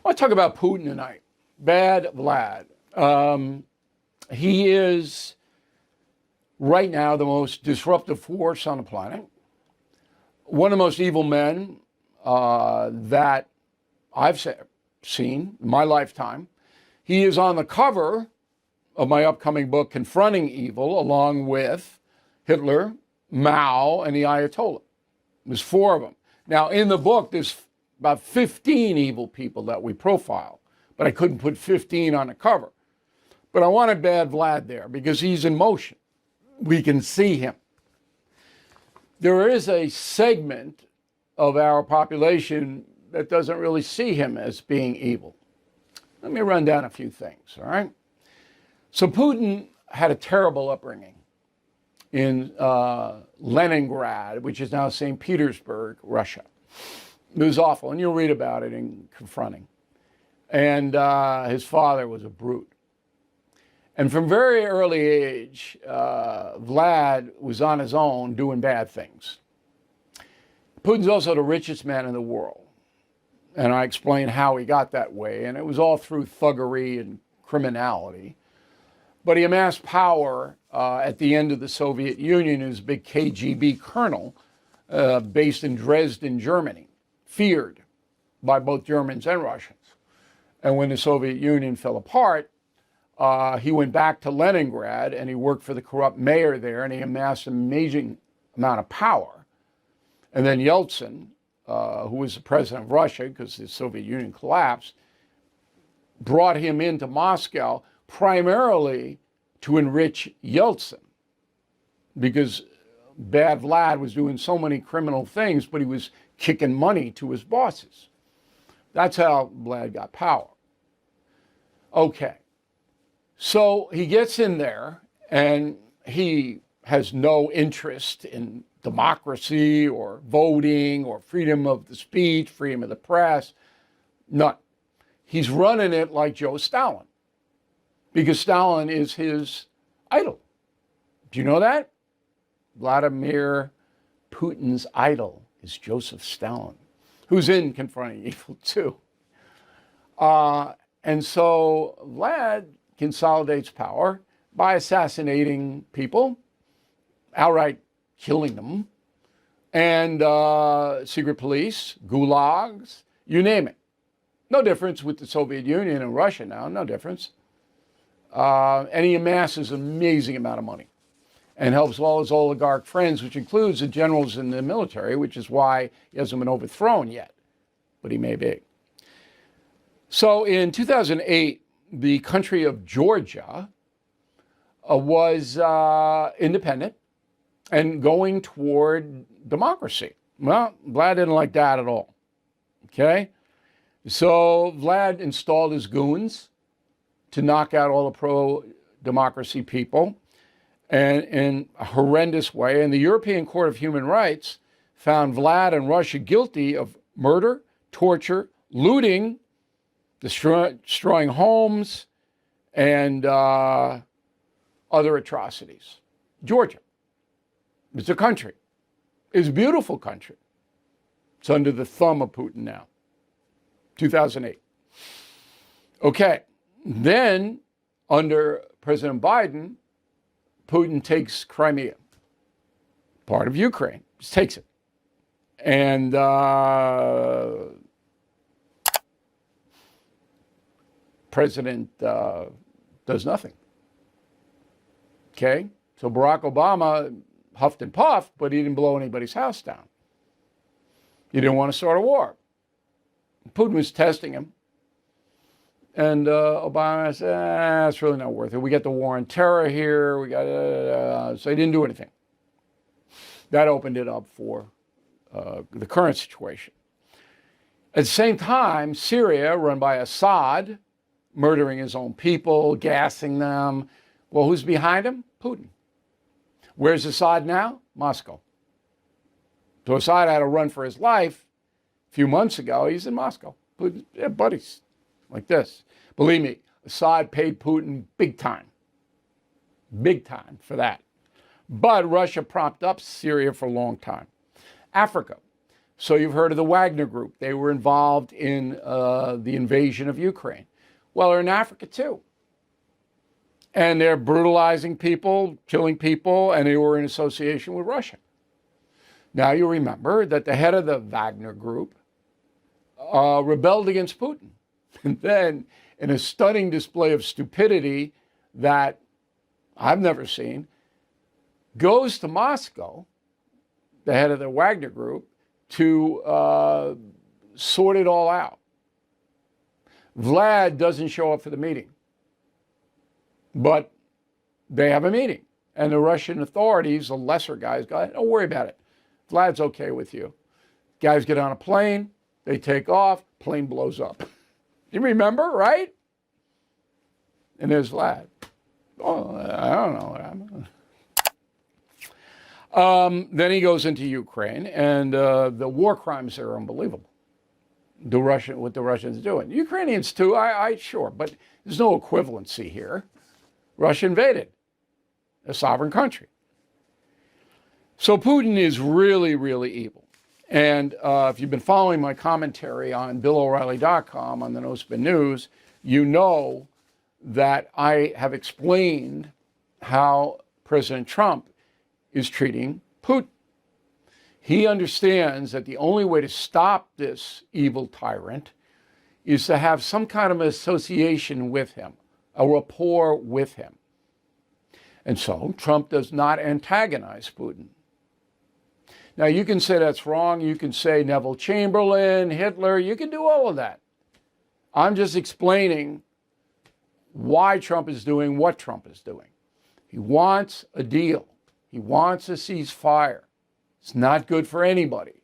I want to talk about Putin tonight. Bad Vlad. He is right now the most disruptive force on the planet. One of the most evil men that I've seen in my lifetime. He is on the cover of my upcoming book, Confronting Evil, along with Hitler, Mao, and the Ayatollah. There's 4 of them. Now, in the book, there's about 15 evil people that we profile, but I couldn't put 15 on the cover. But I wanted Bad Vlad there because he's in motion. We can see him. There is a segment of our population that doesn't really see him as being evil. Let me run down a few things, all right? So Putin had a terrible upbringing in Leningrad, which is now St. Petersburg, Russia. It was awful, and you'll read about it in Confronting. And his father was a brute. And from very early age, Vlad was on his own doing bad things. Putin's also the richest man in the world. And I explained how he got that way, and it was all through thuggery and criminality. But he amassed power at the end of the Soviet Union as a big KGB colonel based in Dresden, Germany, feared by both Germans and Russians. And when the Soviet Union fell apart, he went back to Leningrad and he worked for the corrupt mayor there, and he amassed an amazing amount of power. And then Yeltsin, who was the president of Russia because the Soviet Union collapsed, brought him into Moscow primarily to enrich Yeltsin, because Bad Vlad was doing so many criminal things, but he was kicking money to his bosses. That's how Vlad got power. Okay, so he gets in there and he has no interest in democracy or voting or freedom of the speech, freedom of the press, none. He's running it like Joe Stalin, because Stalin is his idol. Do you know that? Vladimir Putin's idol is Joseph Stalin, who's in Confronting Evil too. And so Vlad consolidates power by assassinating people, outright killing them, and secret police, gulags, you name it. No difference with the Soviet Union and Russia now, no difference. And he amasses an amazing amount of money and helps all his oligarch friends, which includes the generals in the military, which is why he hasn't been overthrown yet, but he may be. So in 2008, the country of Georgia was independent and going toward democracy. Well, Vlad didn't like that at all, okay? So Vlad installed his goons to knock out all the pro-democracy people, and in a horrendous way. And the European Court of Human Rights found Vlad and Russia guilty of murder, torture, looting, destroying homes, and other atrocities. Georgia. It's a country. It's a beautiful country. It's under the thumb of Putin now. 2008. Okay. Then, under President Biden, Putin takes Crimea, part of Ukraine, just takes it. And President does nothing. Okay? So Barack Obama huffed and puffed, but he didn't blow anybody's house down. He didn't want to start a war. Putin was testing him. And Obama said, it's really not worth it. We got the war on terror here. We got so he didn't do anything. That opened it up for the current situation. At the same time, Syria, run by Assad, murdering his own people, gassing them. Well, who's behind him? Putin. Where's Assad now? Moscow. So Assad had to run for his life. A few months ago, he's in Moscow. Putin, yeah, buddies. Like this. Believe me, Assad paid Putin big time for that. But Russia propped up Syria for a long time. Africa. So you've heard of the Wagner Group. They were involved in the invasion of Ukraine. Well, they're in Africa too. And they're brutalizing people, killing people, and they were in association with Russia. Now you remember that the head of the Wagner Group rebelled against Putin. And then, in a stunning display of stupidity that I've never seen, goes to Moscow, the head of the Wagner Group, to sort it all out. Vlad doesn't show up for the meeting, but they have a meeting. And the Russian authorities, the lesser guys, go, don't worry about it. Vlad's okay with you. Guys get on a plane, they take off, plane blows up. You remember, right? And there's Vlad. Oh, I don't know. Then he goes into Ukraine, and the war crimes there are unbelievable. What the Russians are doing. The Ukrainians too, sure, but there's no equivalency here. Russia invaded a sovereign country. So Putin is really, really evil. And if you've been following my commentary on BillO'Reilly.com on the No Spin News, you know that I have explained how President Trump is treating Putin. He understands that the only way to stop this evil tyrant is to have some kind of association with him, a rapport with him. And so Trump does not antagonize Putin. Now, you can say that's wrong. You can say Neville Chamberlain, Hitler, you can do all of that. I'm just explaining why Trump is doing what Trump is doing. He wants a deal. He wants a ceasefire. It's not good for anybody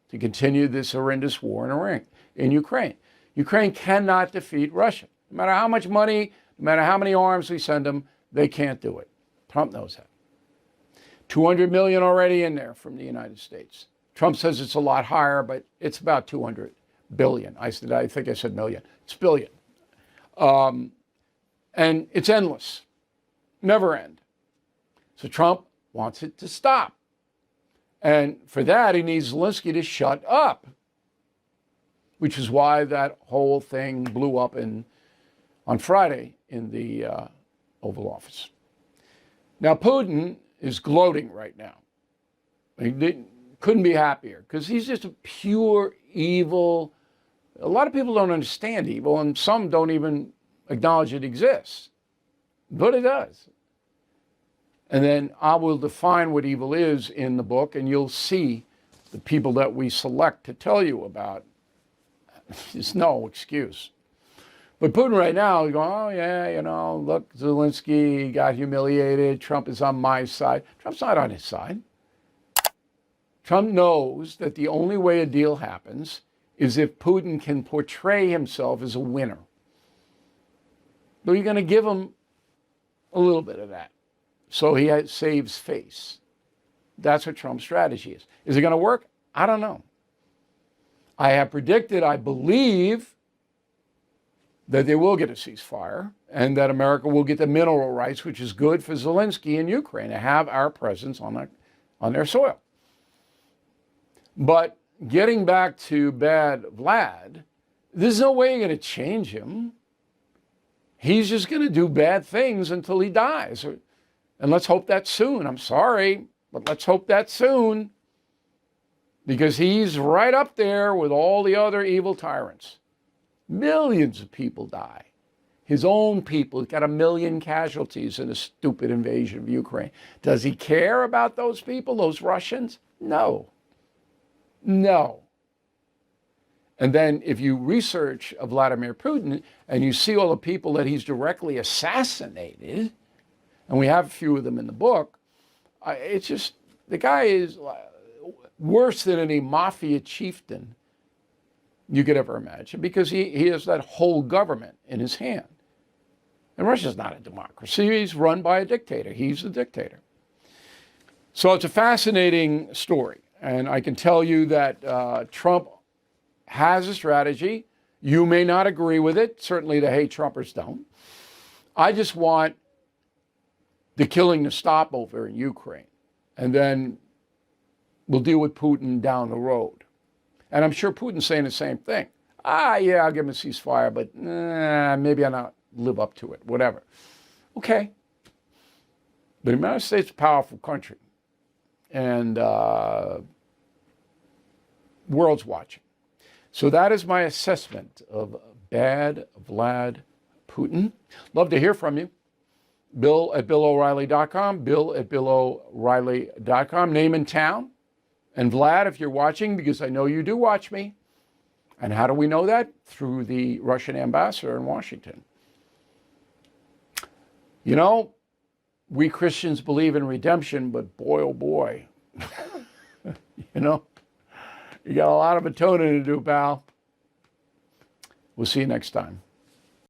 to continue this horrendous war in Ukraine. Ukraine cannot defeat Russia. No matter how much money, no matter how many arms we send them, they can't do it. Trump knows that. 200 million already in there from the United States. Trump says it's a lot higher, but it's about 200 billion. I think I said million. It's billion. And it's endless. Never end. So Trump wants it to stop. And for that, he needs Zelensky to shut up, which is why that whole thing blew up on Friday in the Oval Office. Now, Putin is gloating right now. He couldn't be happier because he's just a pure evil. A lot of people don't understand evil, and some don't even acknowledge it exists. But it does. And then I will define what evil is in the book, and you'll see the people that we select to tell you about. There's no excuse. But Putin right now is going, oh, yeah, look, Zelensky got humiliated. Trump is on my side. Trump's not on his side. Trump knows that the only way a deal happens is if Putin can portray himself as a winner. But you're going to give him a little bit of that. So he saves face. That's what Trump's strategy is. Is it going to work? I don't know. I have predicted, I believe, that they will get a ceasefire and that America will get the mineral rights, which is good for Zelensky in Ukraine to have our presence on their soil. But getting back to bad Vlad, there's no way you're going to change him. He's just going to do bad things until he dies. And let's hope that's soon. I'm sorry, but let's hope that's soon. Because he's right up there with all the other evil tyrants. Millions of people die. His own people, he's got 1 million casualties in a stupid invasion of Ukraine. Does he care about those people, those Russians? No. No. And then if you research Vladimir Putin and you see all the people that he's directly assassinated, and we have a few of them in the book, it's just, the guy is worse than any mafia chieftain you could ever imagine, because he has that whole government in his hand. And Russia's not a democracy. He's run by a dictator. He's the dictator. So it's a fascinating story. And I can tell you that Trump has a strategy. You may not agree with it. Certainly the hate Trumpers don't. I just want the killing to stop over in Ukraine. And then we'll deal with Putin down the road. And I'm sure Putin's saying the same thing. Yeah, I'll give him a ceasefire, but maybe I'll not live up to it, whatever. Okay. But the United States is a powerful country. And world's watching. So that is my assessment of bad Vlad Putin. Love to hear from you. Bill@BillO'Reilly.com, Bill@BillO'Reilly.com, name and town. And Vlad, if you're watching, because I know you do watch me. And how do we know that? Through the Russian ambassador in Washington. You know, we Christians believe in redemption, but boy, oh boy, you know, you got a lot of atoning to do, pal. We'll see you next time.